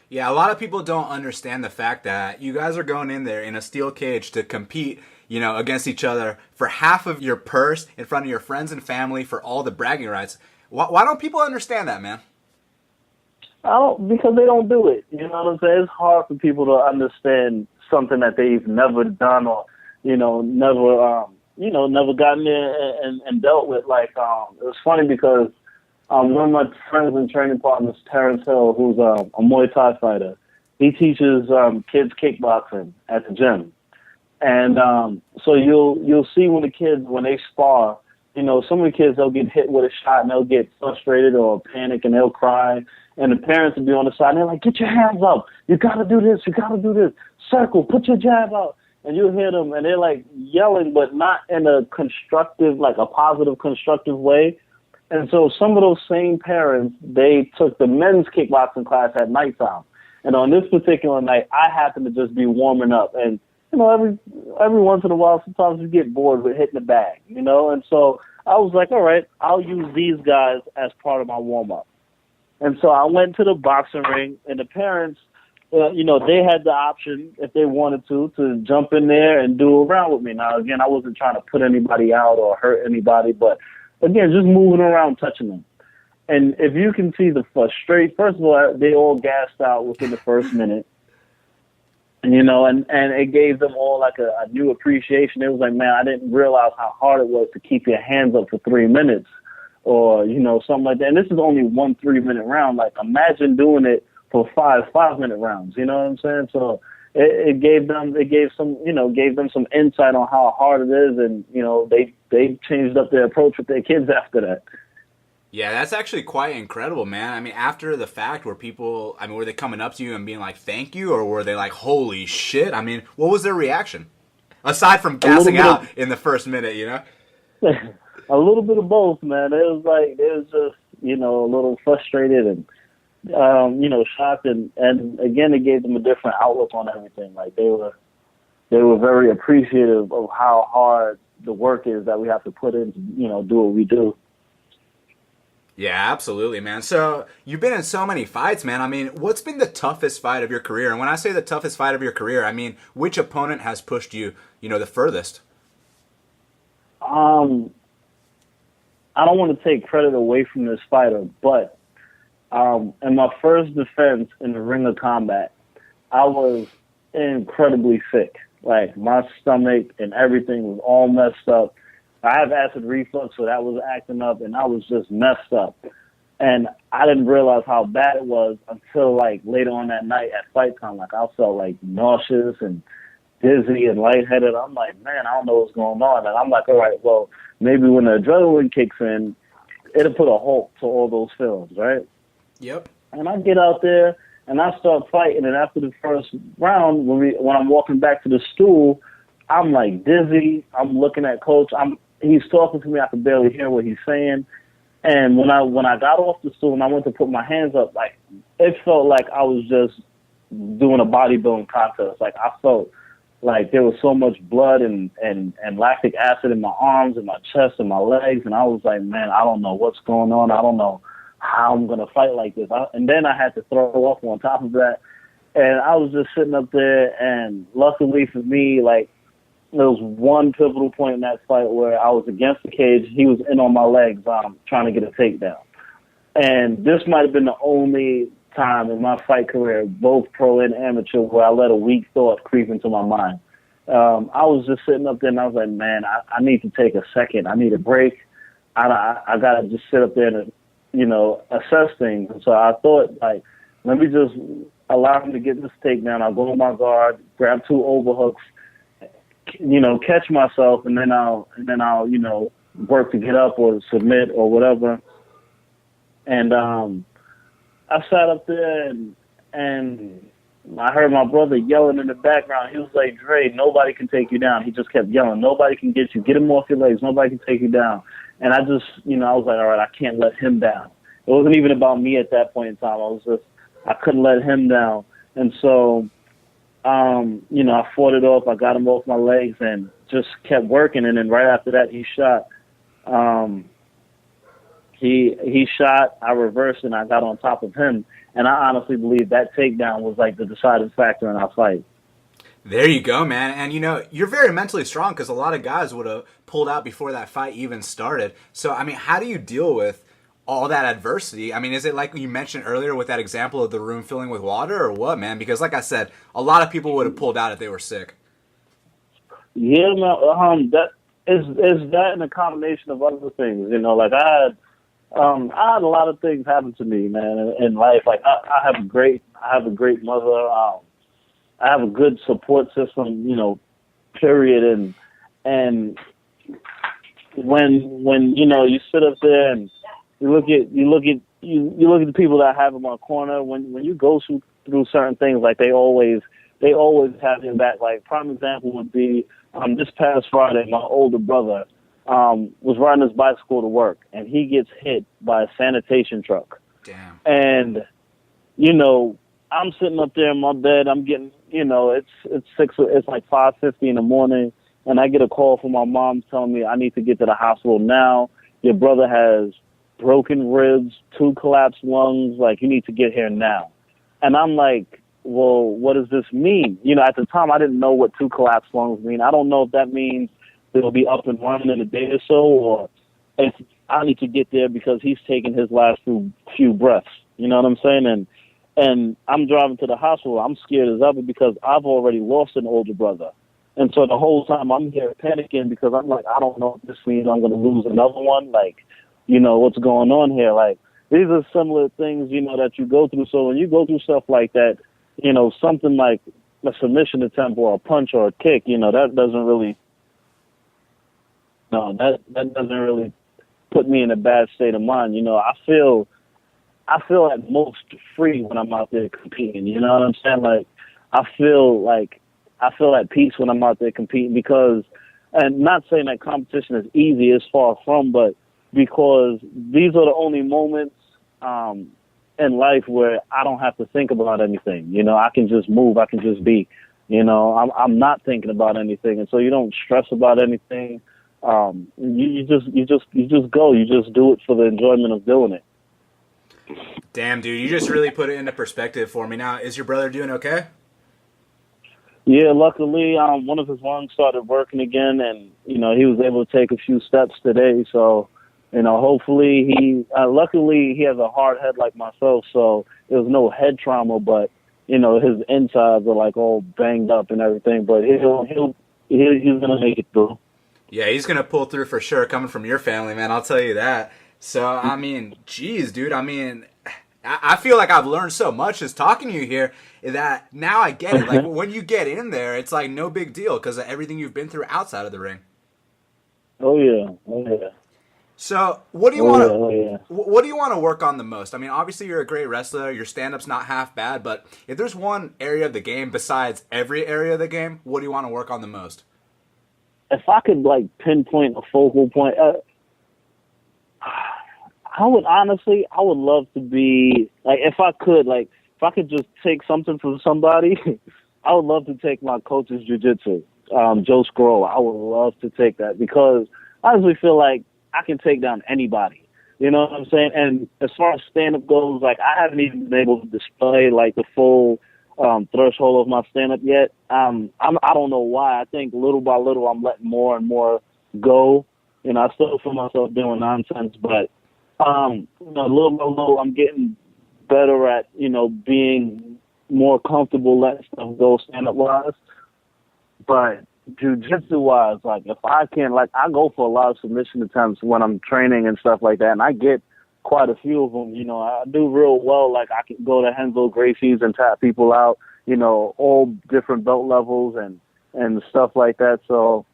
Yeah, a lot of people don't understand the fact that you guys are going in there in a steel cage to compete, against each other for half of your purse in front of your friends and family for all the bragging rights. Why don't people understand that, man? Because they don't do it. You know what I'm saying? It's hard for people to understand something that they've never done or, never gotten there and dealt with. Like, it was funny because one of my friends and training partners, Terrence Hill, who's a Muay Thai fighter, he teaches kids kickboxing at the gym. And so you'll see when they spar, some of the kids, they'll get hit with a shot and they'll get frustrated or panic and they'll cry. And the parents will be on the side and they're like, get your hands up. You got to do this. You got to do this. Circle. Put your jab out. and you hear them, and they're like yelling, but not in a constructive, like a positive, constructive way. And so some of those same parents, they took the men's kickboxing class at nighttime. And on this particular night, I happened to just be warming up. And, you know, every once in a while, sometimes you get bored with hitting the bag, you know? And so I was like, all right, I'll use these guys as part of my warm-up. And so I went to the boxing ring, and the parents, you know, they had the option, if they wanted to jump in there and do a round with me. Now, again, I wasn't trying to put anybody out or hurt anybody, but, again, just moving around, touching them. And if you can see the frustration, first of all, they all gassed out within the first minute. And, you know, and it gave them all like a new appreciation. It was like, man, I didn't realize how hard it was to keep your hands up for 3 minutes or, you know, something like that. And this is only 1 3-minute round. Like, imagine doing it for 5-minute rounds. You know what I'm saying? So it gave them some insight on how hard it is. And, you know, they changed up their approach with their kids after that. Yeah, that's actually quite incredible, man. I mean, after the fact, were they coming up to you and being like, thank you? Or were they like, holy shit? I mean, what was their reaction? Aside from gassing out in the first minute, you know? A little bit of both, man. It was just, you know, a little frustrated and, you know, shocked. And again, it gave them a different outlook on everything. Like, they were very appreciative of how hard the work is that we have to put in to, you know, do what we do. Yeah, absolutely, man. So you've been in so many fights, man. I mean, what's been the toughest fight of your career? And when I say the toughest fight of your career, I mean, which opponent has pushed you, you know, the furthest? I don't want to take credit away from this fighter, but in my first defense in the ring of combat, I was incredibly sick. Like, my stomach and everything was all messed up. I have acid reflux, so that was acting up, and I was just messed up. And I didn't realize how bad it was until, like, later on that night at fight time. Like, I felt, like, nauseous and dizzy and lightheaded. I'm like, man, I don't know what's going on. And I'm like, all right, well, maybe when the adrenaline kicks in, it'll put a halt to all those feelings, right? Yep. And I get out there, and I start fighting, and after the first round, when I'm walking back to the stool, I'm, like, dizzy. I'm looking at Coach. He's talking to me. I can barely hear what he's saying. And when I got off the stool and I went to put my hands up, like, it felt like I was just doing a bodybuilding contest. Like, I felt like there was so much blood and lactic acid in my arms and my chest and my legs. And I was like, man, I don't know what's going on. I don't know how I'm going to fight like this. And then I had to throw up on top of that. And I was just sitting up there, and luckily for me, like, there was one pivotal point in that fight where I was against the cage. He was in on my legs trying to get a takedown. And this might have been the only time in my fight career, both pro and amateur, where I let a weak thought creep into my mind. I was just sitting up there, and I was like, man, I need to take a second. I need a break. I got to just sit up there and, you know, assess things. And so I thought, like, let me just allow him to get this takedown. I'll go on my guard, grab 2 overhooks, you know, catch myself, and then I'll, you know, work to get up or submit or whatever. And I sat up there and I heard my brother yelling in the background. He was like, Dre, nobody can take you down. He just kept yelling, nobody can get you. Get him off your legs. Nobody can take you down. And I just, you know, I was like, all right, I can't let him down. It wasn't even about me at that point in time. I couldn't let him down. And so, you know, I fought it off. I got him off my legs and just kept working. And then right after that, he shot. He shot. I reversed, and I got on top of him. And I honestly believe that takedown was like the deciding factor in our fight. There you go, man. And, you know, you're very mentally strong, because a lot of guys would have pulled out before that fight even started. So, I mean, how do you deal with all that adversity? I mean, is it like you mentioned earlier with that example of the room filling with water, or what, man? Because like I said, a lot of people would have pulled out if they were sick. Yeah, man. That is that in a combination of other things. You know, like I had a lot of things happen to me, man, in life. Like I have a great mother. I have a good support system, you know, period. And when you know, you sit up there and you look at the people that I have in my corner. When you go through certain things, like they always they always have your back. Like, prime example would be this past Friday, my older brother was riding his bicycle to work, and he gets hit by a sanitation truck. Damn. And, you know, I'm sitting up there in my bed. I'm getting, you know, it's like 5:50 in the morning, and I get a call from my mom telling me I need to get to the hospital now. Your brother has broken ribs, 2 collapsed lungs. Like, you need to get here now. And I'm like, well, what does this mean? You know, at the time, I didn't know what 2 collapsed lungs mean. I don't know if that means they'll be up and running in a day or so, or if I need to get there because he's taking his last few breaths. You know what I'm saying? And I'm driving to the hospital. I'm scared as ever because I've already lost an older brother. And so the whole time I'm here panicking because I'm like, I don't know if this means I'm going to lose another one. Like, you know, what's going on here? Like, these are similar things, you know, that you go through. So when you go through stuff like that, you know, something like a submission attempt or a punch or a kick, you know, that doesn't really put me in a bad state of mind. You know, I feel at most free when I'm out there competing. You know what I'm saying? Like, I feel at peace when I'm out there competing because, and not saying that competition is easy, it's far from, but because these are the only moments in life where I don't have to think about anything. You know, I can just move, I can just be. You know, I'm not thinking about anything, and so you don't stress about anything. You just go. You just do it for the enjoyment of doing it. Damn, dude, you just really put it into perspective for me. Now, is your brother doing okay? Yeah, luckily, one of his lungs started working again, and, you know, he was able to take a few steps today. So, you know, hopefully luckily he has a hard head like myself, so there was no head trauma, but, you know, his insides are like all banged up and everything, but he's going to make it through. Yeah, he's going to pull through for sure, coming from your family, man, I'll tell you that. So, I mean, geez, dude, I mean, I feel like I've learned so much just talking to you here that now I get it. Like, when you get in there, it's like no big deal because of everything you've been through outside of the ring. Oh, yeah. So, what do you want to yeah. what do you want to work on the most? I mean, obviously you're a great wrestler. Your stand-up's not half bad, but if there's one area of the game besides every area of the game, what do you want to work on the most? If I could, like, pinpoint a focal point, I would love to be, like, if I could just take something from somebody, I would love to take my coach's jiu-jitsu, Joe Scroll. I would love to take that because I honestly feel like I can take down anybody. You know what I'm saying? And as far as stand-up goes, like, I haven't even been able to display, like, the full threshold of my stand-up yet. I don't know why. I think little by little I'm letting more and more go. You know, I still feel myself doing nonsense, but you know, little by little I'm getting better at, you know, being more comfortable letting stuff go stand-up wise. But jiu-jitsu wise, like, if I can, like, I go for a lot of submission attempts when I'm training and stuff like that, and I get quite a few of them. You know, I do real well. Like, I can go to Henzo Gracie's and tap people out, you know, all different belt levels and stuff like that. So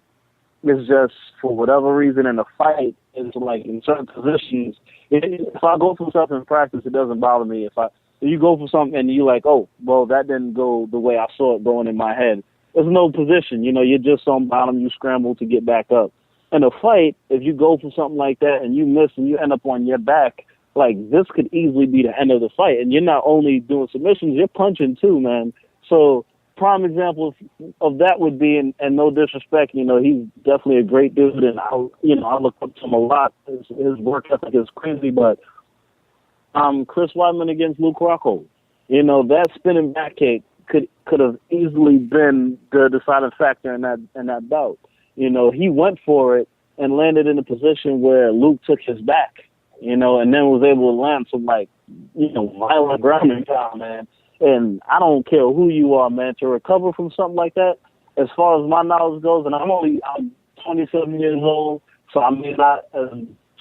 it's just, for whatever reason in a fight, it's like in certain positions, if I go for something in practice, it doesn't bother me. If you go for something and you're like, oh, well, that didn't go the way I saw it going in my head, there's no position. You know, you're just on bottom, you scramble to get back up. In a fight, if you go for something like that and you miss and you end up on your back, like, this could easily be the end of the fight. And you're not only doing submissions, you're punching too, man. So prime example of that would be, and no disrespect, you know, he's definitely a great dude, and I look up to him a lot. His work ethic is crazy, but Chris Weidman against Luke Rockhold, you know, that spinning back kick could have easily been the deciding factor in that bout. You know, he went for it and landed in a position where Luke took his back, you know, and then was able to land some, like, you know, violent ground and pound, man. And I don't care who you are, man, to recover from something like that, as far as my knowledge goes, and I'm 27 years old, so I may not have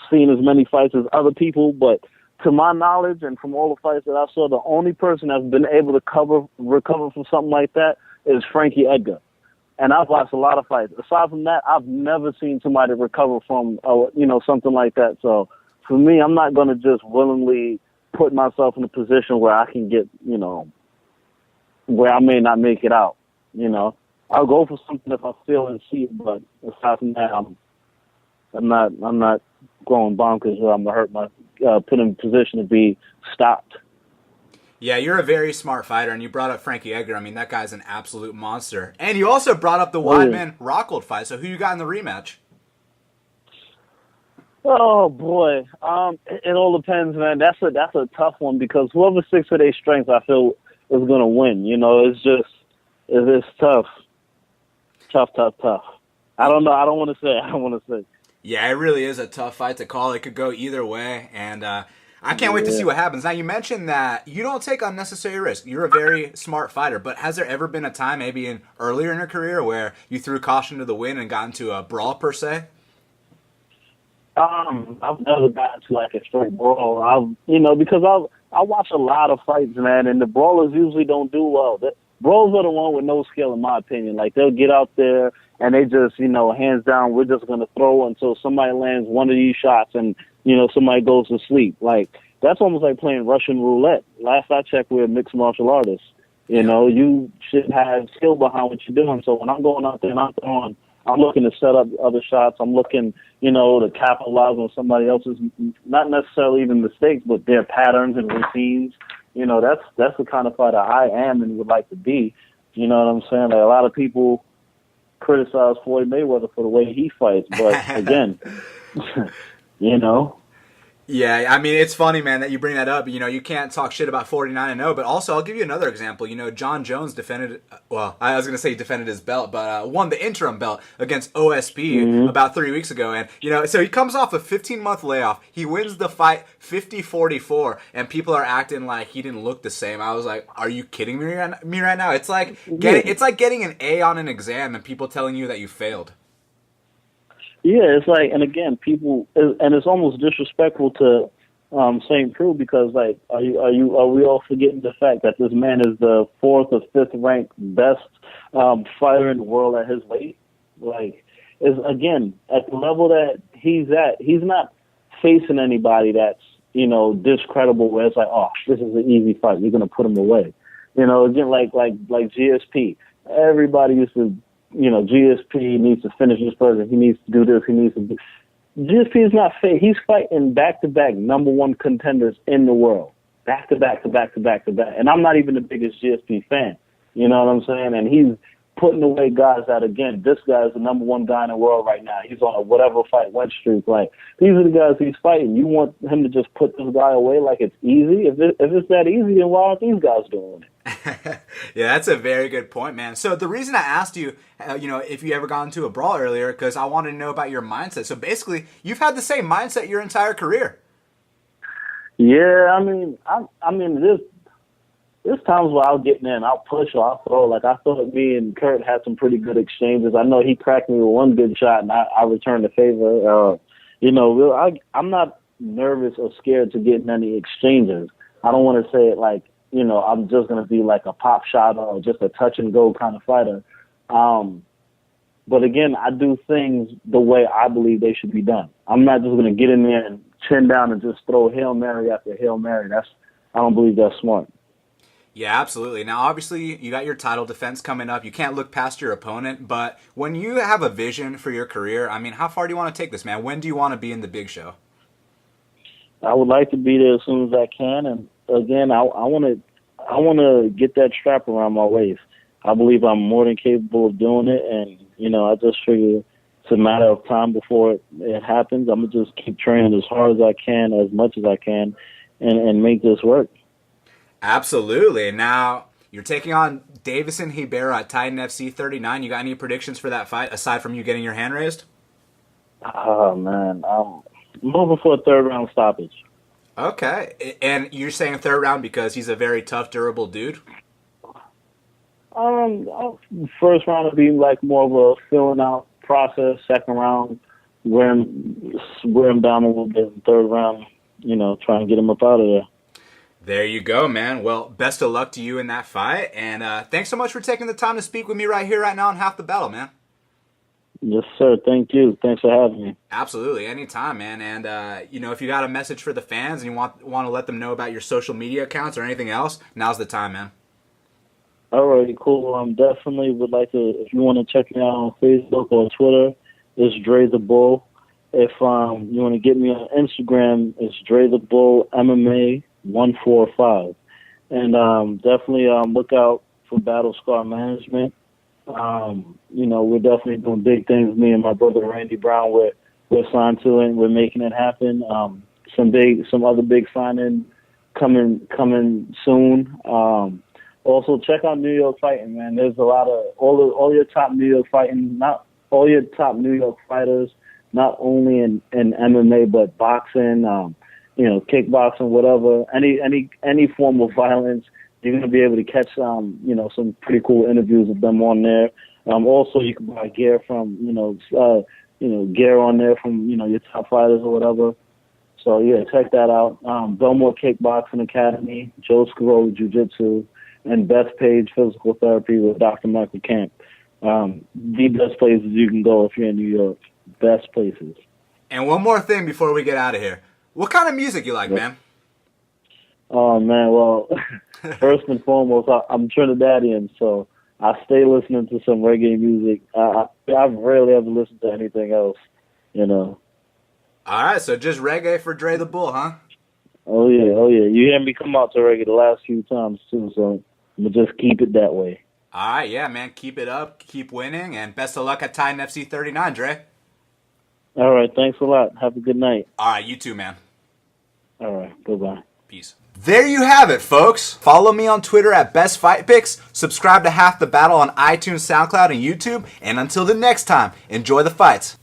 seen as many fights as other people, but to my knowledge and from all the fights that I saw, the only person that's been able to recover from something like that is Frankie Edgar. And I've watched a lot of fights. Aside from that, I've never seen somebody recover from, you know, something like that. So for me, I'm not going to just willingly put myself in a position where I can get, you know, where I may not make it out. You know, I'll go for something if I feel and see it, but aside from that, I'm not going bonkers or I'm gonna hurt my put in a position to be stopped. Yeah, you're a very smart fighter, and you brought up Frankie Edgar. I mean, that guy's an absolute monster. And you also brought up the Oh, yeah. Weidman Rockhold fight. So who you got in the rematch? Oh boy, it all depends, man. That's a tough one because whoever sticks to their strengths, I feel is gonna win. You know, it's tough. Tough. I don't know. I don't want to say. Yeah, it really is a tough fight to call. It could go either way, and I can't wait to see what happens. Now, you mentioned that you don't take unnecessary risk. You're a very smart fighter, but has there ever been a time, maybe earlier in your career, where you threw caution to the wind and got into a brawl per se? I've never gotten to like a straight brawl. Because I watch a lot of fights, man, and the brawlers usually don't do well. The brawlers are the one with no skill, in my opinion. Like they'll get out there and they just, hands down, we're just gonna throw until somebody lands one of these shots and somebody goes to sleep. Like that's almost like playing Russian roulette. Last I checked, we're mixed martial artists. You should have skill behind what you're doing. So when I'm going out there and I'm throwing, I'm looking to set up other shots. I'm looking, to capitalize on somebody else's, not necessarily even mistakes, but their patterns and routines. That's the kind of fighter I am and would like to be. You know what I'm saying? Like a lot of people criticize Floyd Mayweather for the way he fights, but again, you know. Yeah, I mean, it's funny, man, that you bring that up. You can't talk shit about 49-0, but also I'll give you another example. John Jones defended, well, I was going to say he defended his belt, but won the interim belt against OSP about 3 weeks ago. And, so he comes off a 15-month layoff. He wins the fight 50-44, and people are acting like he didn't look the same. I was like, are you kidding me right now? It's like getting an A on an exam and people telling you that you failed. Yeah, it's like, and again, people, and it's almost disrespectful to St. Preux because, like, are we all forgetting the fact that this man is the 4th or 5th ranked best fighter in the world at his weight? Like, is again at the level that he's at, he's not facing anybody that's discreditable. Where it's like, oh, this is an easy fight, you're gonna put him away. Again, like GSP, everybody used to. GSP needs to finish this person. He needs to do this. He needs to do. GSP is not fake. He's fighting back-to-back number one contenders in the world. Back-to-back. And I'm not even the biggest GSP fan. You know what I'm saying? And he's putting away guys that, again, this guy is the number one guy in the world right now. He's on a whatever fight win streak. Like, these are the guys he's fighting. You want him to just put this guy away like it's easy? If it's that easy, then why aren't these guys doing it? Yeah, that's a very good point, man. So the reason I asked you, if you ever got into a brawl earlier, because I wanted to know about your mindset. So basically, you've had the same mindset your entire career. Yeah, I mean, there's times where I'll get in, I'll push or I'll throw. Like I thought me and Kurt had some pretty good exchanges. I know he cracked me with one good shot, and I returned the favor. I'm not nervous or scared to get in any exchanges. I don't want to say it like, I'm just going to be like a pop shot or just a touch and go kind of fighter. But again, I do things the way I believe they should be done. I'm not just going to get in there and chin down and just throw Hail Mary after Hail Mary. I don't believe that's smart. Yeah, absolutely. Now, obviously, you got your title defense coming up. You can't look past your opponent. But when you have a vision for your career, I mean, how far do you want to take this, man? When do you want to be in the big show? I would like to be there as soon as I can. And again, I want to get that strap around my waist. I believe I'm more than capable of doing it. And, I just figure it's a matter of time before it happens. I'm going to just keep training as hard as I can, as much as I can, and make this work. Absolutely. Now, you're taking on Davison Ribeiro at Titan FC 39. You got any predictions for that fight, aside from you getting your hand raised? Oh, man. I'm moving for a third-round stoppage. Okay. And you're saying third round because he's a very tough, durable dude? First round would be like more of a filling out process. Second round, wear him down a little bit. Third round, try and get him up out of there. There you go, man. Well, best of luck to you in that fight. And thanks so much for taking the time to speak with me right here, right now on Half the Battle, man. Yes, sir. Thank you. Thanks for having me. Absolutely. Anytime, man. And, if you got a message for the fans and you want to let them know about your social media accounts or anything else, now's the time, man. Alrighty, cool. Definitely would like to, if you want to check me out on Facebook or Twitter, it's Dre the Bull. If you want to get me on Instagram, it's Dre the Bull MMA 145. And definitely look out for Battle Scar Management. We're definitely doing big things. Me and my brother Randy Brown, we're signed to it. We're making it happen. Some other big signing coming soon. Also, check out New York Fighting, man. There's a lot of all your top New York fighting, not all your top New York fighters, not only in MMA but boxing, kickboxing, whatever. Any form of violence, you're gonna be able to catch some pretty cool interviews with them on there. Also, you can buy gear from gear on there from your top fighters or whatever. So yeah, check that out. Belmore Kickboxing Academy, Joe Scaroli Jiu-Jitsu, and Best Page Physical Therapy with Dr. Michael Camp. The best places you can go if you're in New York. Best places. And one more thing before we get out of here. What kind of music you like, man? Oh, man, well, first and foremost, I'm Trinidadian, so I stay listening to some reggae music. I rarely ever listen to anything else, All right, so just reggae for Dre the Bull, huh? Oh, yeah. You hear me come out to reggae the last few times, too, so I'm going to just keep it that way. All right, yeah, man. Keep it up. Keep winning. And best of luck at Titan FC 39, Dre. All right, thanks a lot. Have a good night. All right, you too, man. All right, goodbye. Peace. There you have it, folks. Follow me on Twitter at Best Fight Picks. Subscribe to Half the Battle on iTunes, SoundCloud, and YouTube. And until the next time, enjoy the fights.